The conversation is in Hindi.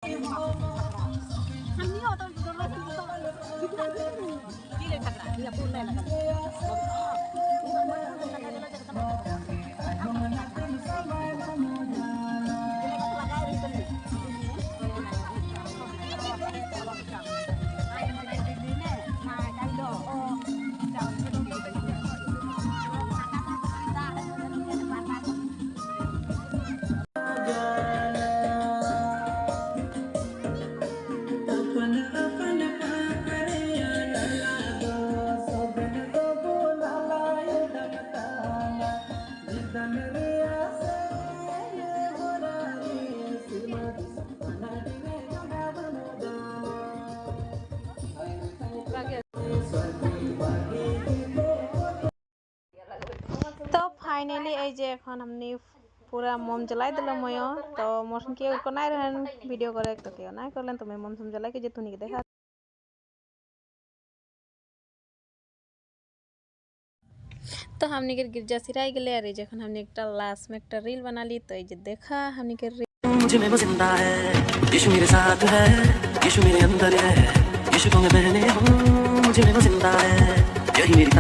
तो फाइनली এই যে এখন हमनी पूरा मोम जलाई दिलो मयो तो मोशन के को नहीं रहन वीडियो करे तो के नहीं करलन तो मैं मोम सम जलाई के जे तुनी के देखा। तो हमनी के गिरजा सिराई गेले अरे जखन हमनी एकटा लास्ट में एकटा रील बना ली तो ये देखा हमनी के मुझे में वो जिंदा है, यीशु मेरे साथ है, यीशु मेरे अंदर है, यीशु को मैं पहने हूँ, मुझे में वो जिंदा है, यही मेरी